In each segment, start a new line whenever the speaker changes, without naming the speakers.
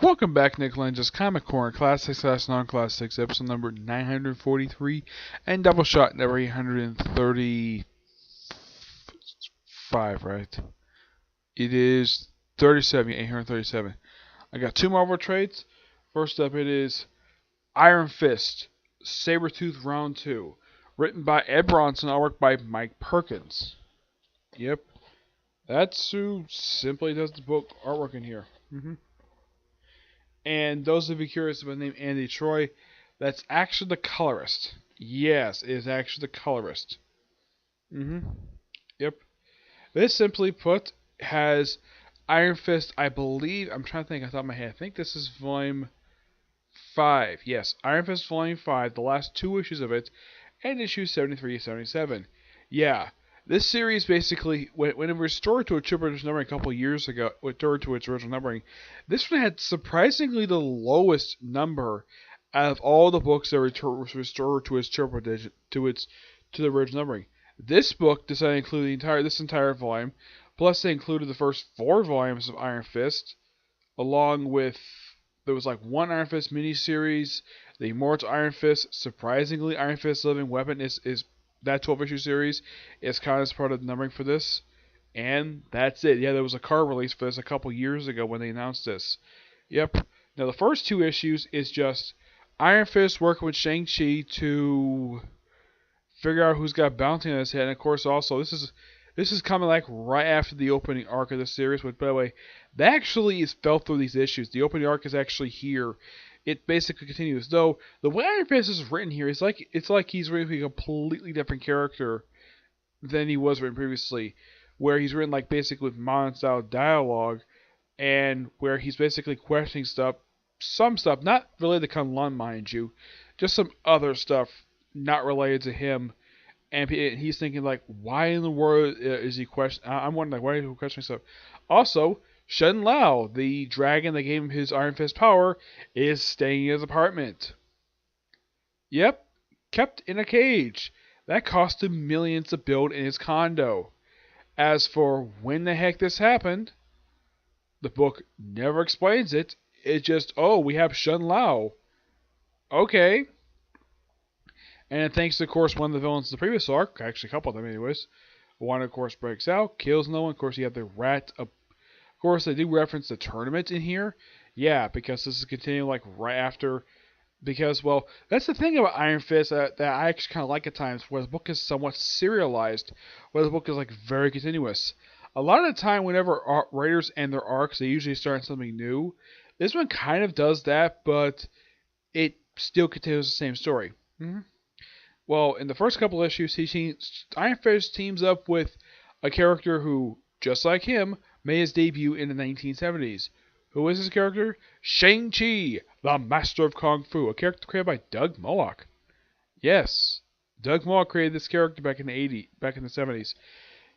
Welcome back, Nick Lenz's Comic Corner, Classics / Non-Classics, episode number 943, and Doubleshot number 835, right? It is 37, 837. I got two Marvel trades. First up, it is Iron Fist, Sabretooth Round 2, written by Ed Bronson, artwork by Mike Perkins. Yep, that's who simply does the book artwork in here. And those of you curious about the name Andy Troy, that's actually the colorist. Yes, it is actually the colorist. Yep. This, simply put, has Iron Fist, I believe, I'm trying to think off the top of my head. I think this is volume 5. Yes, Iron Fist volume 5, the last two issues of it, and issues 73 and 77. Yeah. This series basically, when it was restored to its triple numbering a couple years ago, restored to its original numbering, this one had surprisingly the lowest number out of all the books that were restored to its triple digit to the original numbering. This book decided to include this entire volume, plus they included the first 4 volumes of Iron Fist, along with there was like one Iron Fist miniseries, the Immortal Iron Fist. Surprisingly, Iron Fist Living Weapon is that 12-issue series is kind of as part of the numbering for this. And that's it. Yeah, there was a car release for this a couple years ago when they announced this. Yep. Now, the first 2 issues is just Iron Fist working with Shang-Chi to figure out who's got bounty on his head. And, of course, also, this is coming like right after the opening arc of the series. Which, by the way, that actually is felt through these issues. The opening arc is actually here. It basically continues. Though the way Iron Fist is written here is it's like he's written a completely different character than he was written previously, where he's written like basically with modern style dialogue, and where he's basically questioning some stuff not related to Kunlun, mind you, just some other stuff not related to him, and he's thinking like, why in the world is he questioning? I'm wondering like, why is he questioning stuff? Also, Shen Lao, the dragon that gave him his Iron Fist power, is staying in his apartment. Yep, kept in a cage. That cost him millions to build in his condo. As for when the heck this happened, the book never explains it. It's just, oh, we have Shen Lao. Okay. And thanks to, of course, one of the villains of the previous arc, actually a couple of them anyways, one, of course, breaks out, kills no one. Of course, you have the rat. Of course, they do reference the tournament in here. Yeah, because this is continuing like right after. Because, well, that's the thing about Iron Fist that I actually kind of like at times, where the book is somewhat serialized, where the book is like very continuous. A lot of the time, whenever writers end their arcs, they usually start something new. This one kind of does that, but it still continues the same story. Well, in the first couple issues, Iron Fist teams up with a character who, just like him, made his debut in the 1970s. Who is this character? Shang-Chi, the Master of Kung Fu, a character created by Doug Moak. Yes, Doug Moak created this character back in the 70s.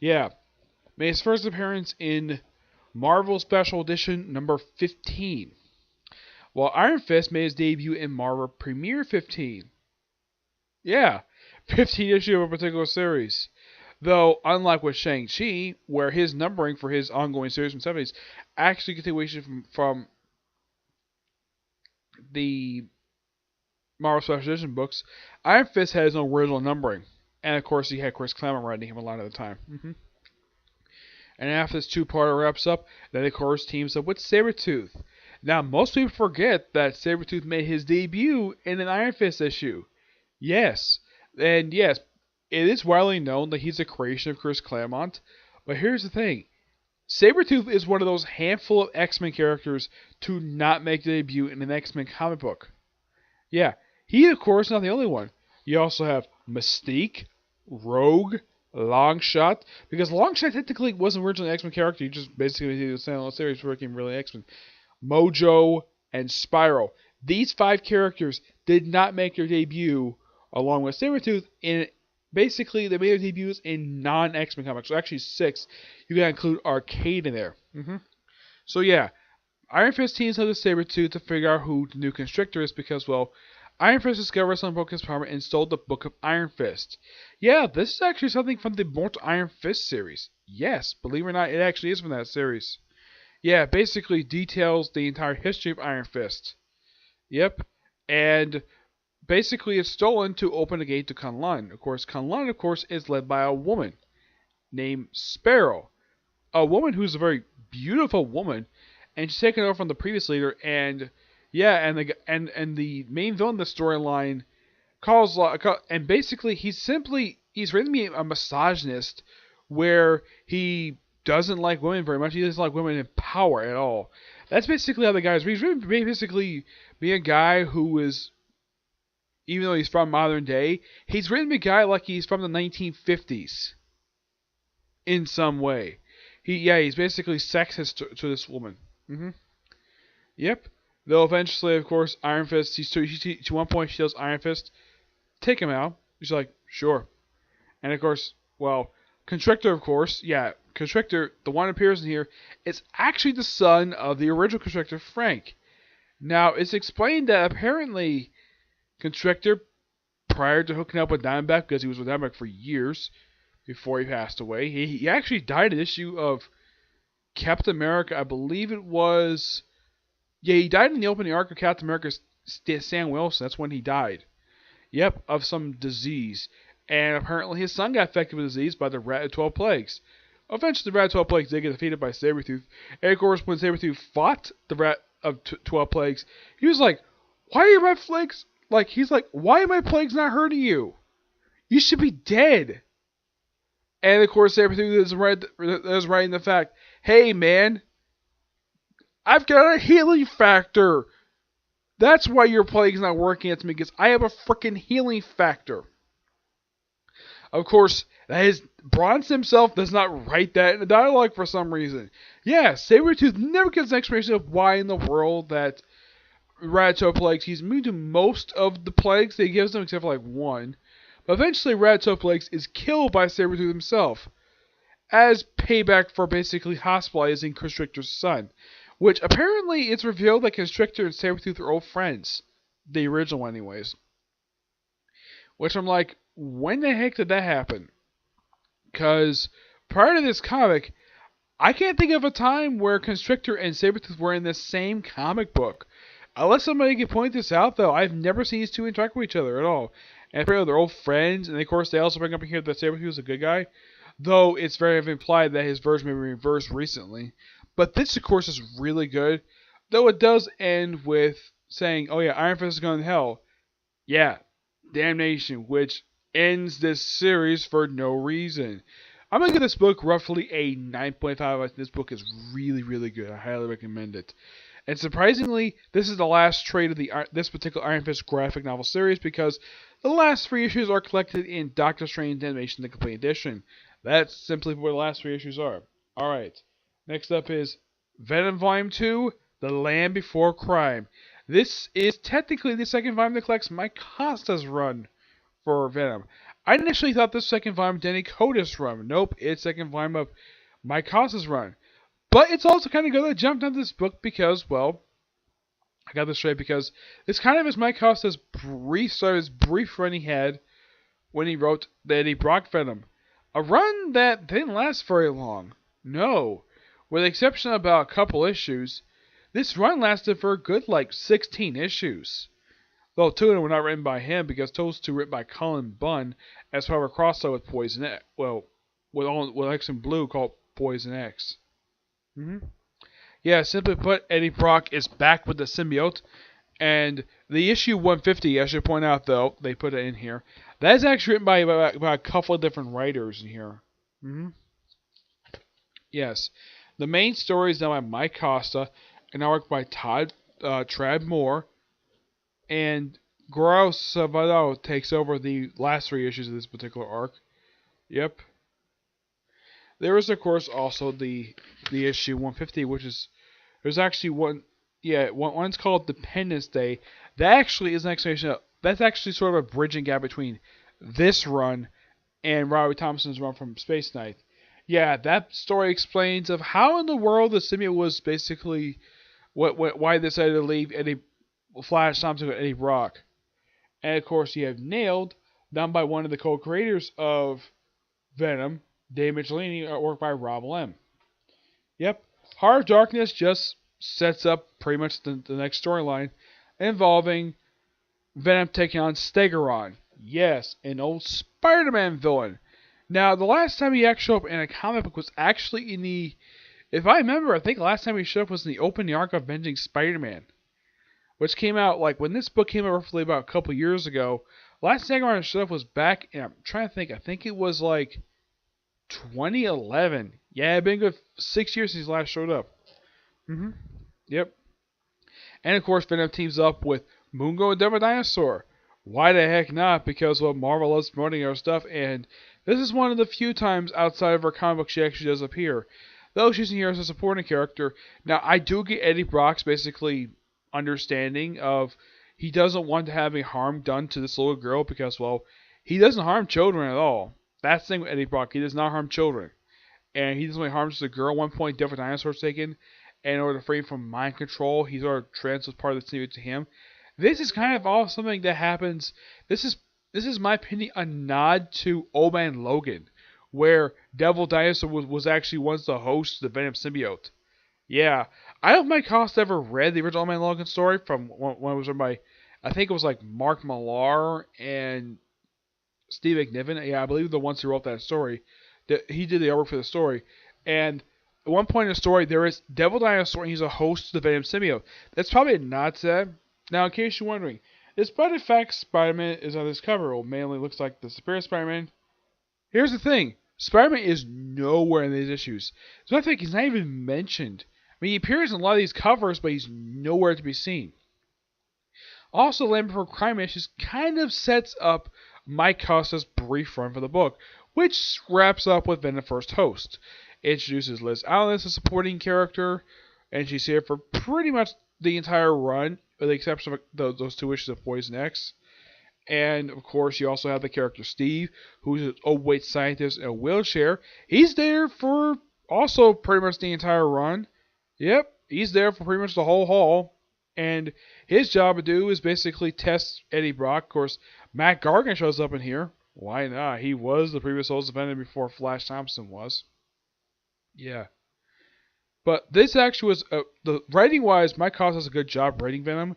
Yeah, made his first appearance in Marvel Special Edition number 15. While Iron Fist made his debut in Marvel Premiere 15. Yeah, 15 issue of a particular series. Though, unlike with Shang-Chi, where his numbering for his ongoing series from the 70s actually continuation from the Marvel Special Edition books, Iron Fist had his own original numbering. And of course, he had Chris Claremont writing him a lot of the time. And after this 2-parter wraps up, then of course teams up with Sabretooth. Now, most people forget that Sabretooth made his debut in an Iron Fist issue. Yes, and yes, it is widely known that he's a creation of Chris Claremont, but here's the thing. Sabretooth is one of those handful of X-Men characters to not make a debut in an X-Men comic book. Yeah, he of course is not the only one. You also have Mystique, Rogue, Longshot, because Longshot technically wasn't originally an X-Men character, he just basically did a standalone series before he became really X-Men. Mojo, and Spyro. These 5 characters did not make their debut along with Sabretooth in basically they made their debuts in non-X-Men comics. So actually 6. You gotta include Arcade in there. So yeah, Iron Fist teams up with Sabretooth to figure out who the new Constrictor is because, well, Iron Fist discovered someone broke his power and stole the Book of Iron Fist. Yeah, this is actually something from the Mortal Iron Fist series. Yes, believe it or not, it actually is from that series. Yeah, basically details the entire history of Iron Fist. Yep. And basically it's stolen to open a gate to Kunlun. Of course, Kunlun, of course, is led by a woman named Sparrow. A woman who's a very beautiful woman, and she's taken over from the previous leader. And yeah, and the main villain of the storyline and basically he's written me a misogynist, where he doesn't like women very much. He doesn't like women in power at all. That's basically how the guy is. He's written basically being a guy who is, even though he's from modern day, he's written a guy like he's from the 1950s in some way. He's basically sexist to this woman. Yep. Though eventually, of course, Iron Fist. To one point, she tells Iron Fist, "Take him out." He's like, "Sure." And of course, well, Constrictor, of course, Constrictor, the one who appears in here, is actually the son of the original Constrictor, Frank. Now, it's explained that apparently Constrictor, prior to hooking up with Diamondback, because he was with Diamondback for years before he passed away, he actually died in an issue of Captain America, I believe it was. Yeah, he died in the opening arc of Captain America's Sam Wilson. That's when he died. Yep, of some disease. And apparently his son got affected with disease by the Rat of 12 Plagues. Eventually the Rat of 12 Plagues did get defeated by Sabretooth. And of course, when Sabretooth fought the Rat of 12 Plagues, he was like, "Why are my plagues..." He's like, "Why are my plagues not hurting you? You should be dead." And of course, Sabretooth is right in the fact, "Hey man, I've got a healing factor. That's why your plague's not working against me, because I have a freaking healing factor." Of course, that is, Bronson himself does not write that in the dialogue for some reason. Yeah, Sabretooth never gets an explanation of why in the world that Ratatoa Plagues, he's immune to most of the plagues that he gives them, except for one. But eventually, Ratatoa Plagues is killed by Sabretooth himself, as payback for basically hospitalizing Constrictor's son. Which apparently it's revealed that Constrictor and Sabretooth are old friends. The original one, anyways. Which I'm like, when the heck did that happen? Because prior to this comic, I can't think of a time where Constrictor and Sabretooth were in the same comic book. Unless somebody can point this out, though, I've never seen these two interact with each other at all. And apparently they're old friends, and of course they also bring up in here that Sabretooth is a good guy. Though it's very implied that his version may be reversed recently. But this, of course, is really good. Though it does end with saying, "Oh yeah, Iron Fist is going to hell." Yeah, damnation, which ends this series for no reason. I'm going to give this book roughly a 9.5. This book is really, really good. I highly recommend it. And surprisingly, this is the last trade of this particular Iron Fist graphic novel series, because the last 3 issues are collected in Doctor Strange Animation the Complete Edition. That's simply where the last 3 issues are. Alright, next up is Venom Volume 2, The Land Before Crime. This is technically the second volume that collects Mike Costa's run for Venom. I initially thought this second volume Danny Cotis' run. Nope, it's second volume of Mike Costa's run. But it's also kind of good that I jumped on this book because, well, I got this straight because this kind of is Mike Costa's brief run he had when he wrote the Eddie Brock Venom. A run that didn't last very long. No. With the exception of about a couple issues, this run lasted for a good 16 issues. Though 2 of them were not written by him, because those 2 were written by Colin Bunn as part of a crossover with Poison X. Well, with X and Blue called Poison X. Yeah, simply put, Eddie Brock is back with the symbiote. And the issue 150, I should point out, though, they put it in here, that is actually written by a couple of different writers in here. Yes. The main story is done by Mike Costa, and artwork by Trav Moore. And Goro Savado takes over the last 3 issues of this particular arc. Yep. There is, of course, also the issue 150, which is, there's actually one's called Dependence Day. That actually is an explanation. That's actually sort of a bridging gap between this run and Robbie Thompson's run from Space Knight. Yeah, that story explains of how in the world the symbiote was basically why they decided to leave Flash Thompson with Eddie Brock. And of course you have Nailed, done by one of the co-creators of Venom, Dave Michelini, worked by Rob Lem. Yep. Heart of Darkness just sets up pretty much the next storyline involving Venom taking on Stegoron. Yes, an old Spider-Man villain. Now, the last time he actually showed up in a comic book was actually in the... If I remember, I think the last time he showed up was in the opening arc of Avenging Spider-Man, which came out, like, when this book came out roughly about a couple years ago. Last Stegoron showed up was back, and I'm trying to think, I think it was, like, 2011. Yeah, it's been good 6 years since he last showed up. Yep. And, of course, Venom teams up with Mungo and Devil Dinosaur. Why the heck not? Because, well, Marvel loves promoting her stuff, and this is one of the few times outside of her comic book she actually does appear. Though she's in here as a supporting character. Now, I do get Eddie Brock's basically understanding of he doesn't want to have a harm done to this little girl because, well, he doesn't harm children at all. That's the thing with Eddie Brock. He does not harm children. And he doesn't really harm the girl. At one point, Devil Dinosaur's taken, and in order to free him from mind control, he sort of transfers part of the symbiote to him. This is kind of all something that happens. This is my opinion, a nod to Old Man Logan, where Devil Dinosaur was actually once the host of the Venom symbiote. Yeah, I don't know if Mike Costa ever read the original Old Man Logan story from when it was written by, I think it was like Mark Millar and Steve McNiven. Yeah, I believe the ones who wrote that story. He did the artwork for the story. And at one point in the story, there is Devil Dinosaur, and he's a host of the Venom symbiote. That's probably a nod to that. Now, in case you're wondering, despite the fact Spider-Man is on this cover, or mainly looks like the Superior Spider-Man, here's the thing. Spider-Man is nowhere in these issues. As a matter of fact, he's not even mentioned. I mean, he appears in a lot of these covers, but he's nowhere to be seen. Also, Land Before Crime issues kind of sets up Mike Costa's brief run for the book, which wraps up with Venom First Host. It introduces Liz Allen as a supporting character, and she's here for pretty much the entire run, with the exception of those 2 issues of Poison X. And, of course, you also have the character Steve, who's an overweight scientist in a wheelchair. He's there for also pretty much the entire run. Yep, he's there for pretty much the whole haul. And his job to do is basically test Eddie Brock. Of course, Matt Gargan shows up in here. Why not? He was the previous host of Venom before Flash Thompson was. Yeah. But this actually was, the writing-wise, Mike Costa does a good job writing Venom.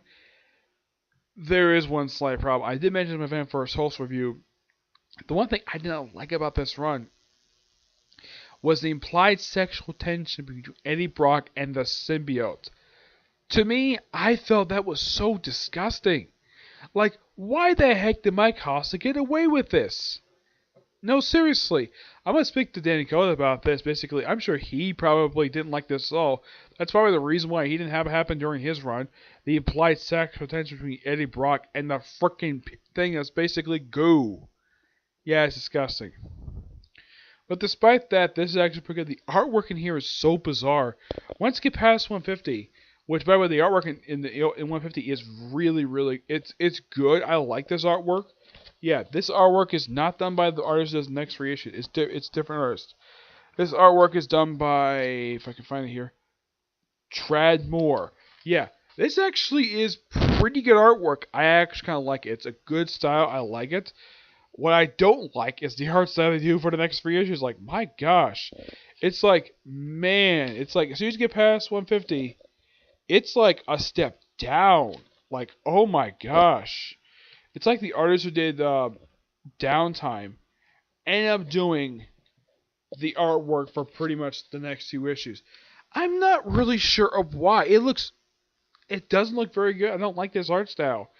There is one slight problem. I did mention in my Venom First Host review, the one thing I did not like about this run was the implied sexual tension between Eddie Brock and the symbiote. To me, I felt that was so disgusting. Like, why the heck did Mike Costa get away with this? No, seriously. I'm going to speak to Danny Coda about this. Basically, I'm sure he probably didn't like this at all. That's probably the reason why he didn't have it happen during his run. The implied sexual tension between Eddie Brock and the freaking thing that's basically goo. Yeah, it's disgusting. But despite that, this is actually pretty good. The artwork in here is so bizarre. Once you get past 150, which by the way, the artwork in 150 is really, really, it's good. I like this artwork. Yeah, this artwork is not done by the artist who does the next reissue. It's different artists. This artwork is done by, if I can find it here, Trad Moore. Yeah, this actually is pretty good artwork. I actually kind of like it. It's a good style. I like it. What I don't like is the art style they do for the next 3 issues. Like, my gosh. It's like, man. It's like, as soon as you get past 150, it's like a step down. Like, oh my gosh. It's like the artist who did Downtime ended up doing the artwork for pretty much the next 2 issues. I'm not really sure of why. It doesn't look very good. I don't like this art style.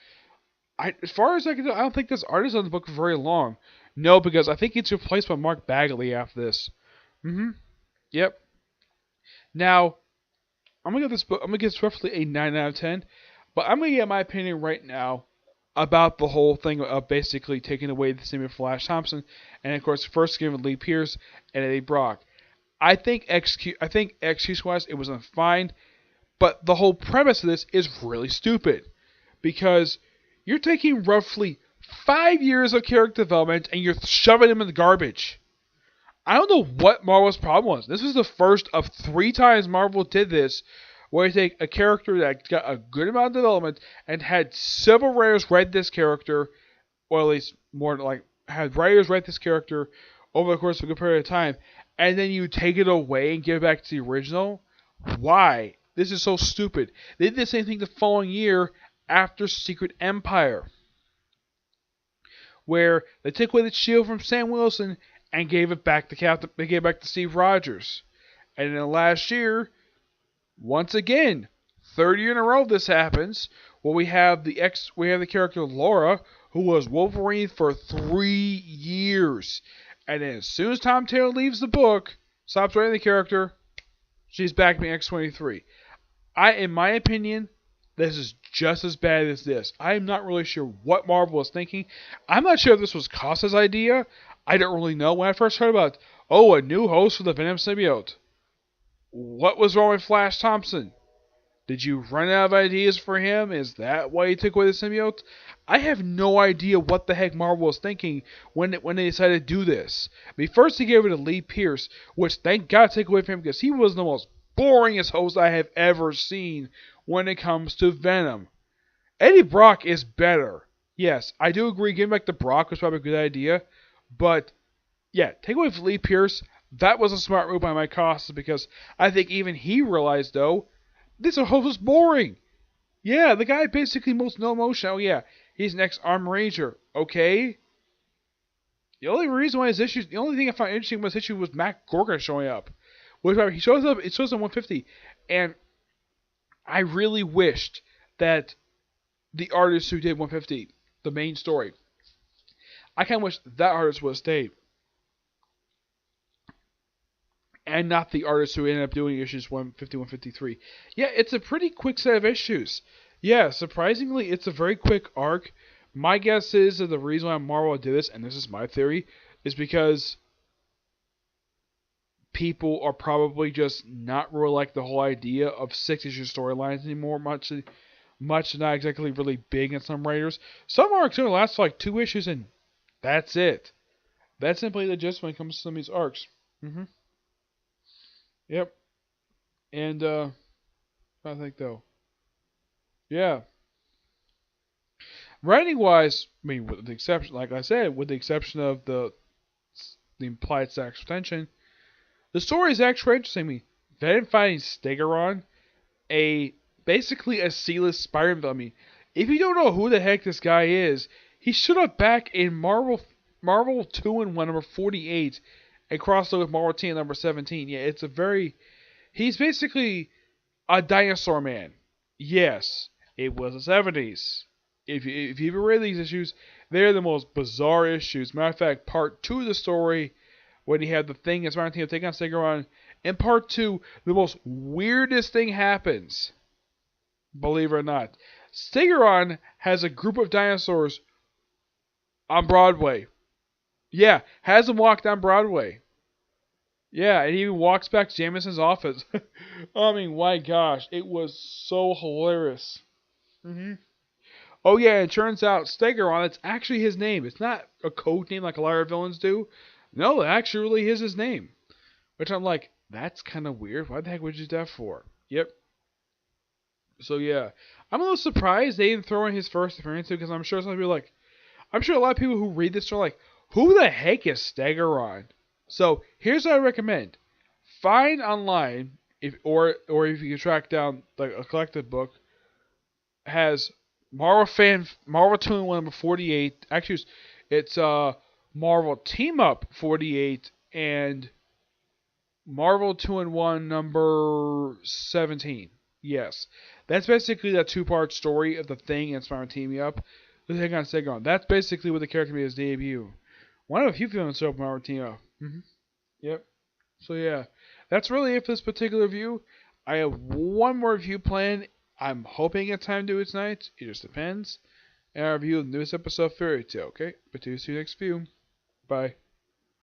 As far as I can tell, I don't think this artist on the book for very long. No, because I think it's replaced by Mark Bagley after this. Yep. Now, I'm gonna give this book. I'm gonna give this roughly a 9 out of 10. But I'm gonna get my opinion right now about the whole thing of basically taking away the symbiote Flash Thompson, and of course, first giving Lee Pierce and Eddie Brock. I think execution-wise, it was fine, but the whole premise of this is really stupid because you're taking roughly 5 years of character development and you're shoving them in the garbage. I don't know what Marvel's problem was. This was the first of 3 times Marvel did this, where you take a character that got a good amount of development and had several writers write this character, or at least more like had writers write this character over the course of a good period of time, and then you take it away and give it back to the original. Why? This is so stupid. They did the same thing the following year after Secret Empire, where they took away the shield from Sam Wilson and gave it back to Captain. They gave it back to Steve Rogers. And then last year, once again, third year in a row this happens, where we have the character Laura, who was Wolverine for 3 years. And then as soon as Tom Taylor leaves the book, stops writing the character, she's back being X-23. In my opinion, this is just as bad as this. I'm not really sure what Marvel was thinking. I'm not sure if this was Costa's idea. I don't really know. When I first heard about, a new host for the Venom symbiote. What was wrong with Flash Thompson? Did you run out of ideas for him? Is that why you took away the symbiote? I have no idea what the heck Marvel was thinking when they decided to do this. I mean, first they gave it to Lee Pierce, which thank God take away from him because he was the most boringest host I have ever seen when it comes to Venom. Eddie Brock is better. Yes, I do agree. Giving back to Brock was probably a good idea. But, yeah, take away from Lee Pierce. That was a smart move by Mike Costa because I think even he realized, though, this host was boring. Yeah, the guy basically most no emotion. Oh, yeah, he's an ex-Armed Ranger. Okay. The only thing I found interesting was his issue was Matt Gorka showing up. He shows up, it shows on 150. And I really wished that the artist who did 150, the main story, I kind of wish that artist would have stayed. And not the artist who ended up doing issues 150, 153. Yeah, it's a pretty quick set of issues. Yeah, surprisingly, it's a very quick arc. My guess is that the reason why Marvel did this, and this is my theory, is because people are probably just not really like the whole idea of 6-issue storylines anymore. Much not exactly really big in some writers. Some arcs only last for like 2 issues, and that's it. That's simply the gist when it comes to some of these arcs. Yep. And, I think though. Yeah. Writing wise, I mean, with the exception, like I said, with the exception of the implied sex tension, the story is actually interesting. I mean, Venom fighting Stegoron, basically a C-list Spider-Man villain. I mean, if you don't know who the heck this guy is, he showed up back in Marvel 2-in-1 number 48 and crossed over with Marvel Team number 17. Yeah, he's basically a dinosaur man. Yes, it was the 70s. If you ever read these issues, they're the most bizarre issues. Matter of fact, part 2 of the story, when he had the thing as Marvel Team take on Stegoron, in part 2, the most weirdest thing happens. Believe it or not. Stegoron has a group of dinosaurs on Broadway. Yeah, has them walk down Broadway. Yeah, and he even walks back to Jameson's office. I mean, my gosh, it was so hilarious. Oh yeah, it turns out Stegoron, it's actually his name. It's not a code name like a lot of villains do. No, it actually really is his name. Which I'm like, that's kind of weird. Why the heck would you do that for? Yep. So yeah, I'm a little surprised they didn't throw in his first appearance because I'm sure some people like, I'm sure a lot of people who read this are like, who the heck is Stegoron? So Here's what I recommend: find online, if you can track down like a collected book, has Marvel 2-in-1 number 48. Actually, it's Marvel Team Up 48 and Marvel 2-in-1 number 17. Yes, that's basically that 2-part story of the Thing and Spider-Man teaming up. The Thing on Stegoron. That's basically what the character made his debut. One of a few films show up Marvel Team Up. Yep. So yeah, that's really it for this particular review. I have one more review planned. I'm hoping it's time to do it tonight. It just depends. And I'll review the newest episode of Fairy Tail. Okay, but see you next view. Bye.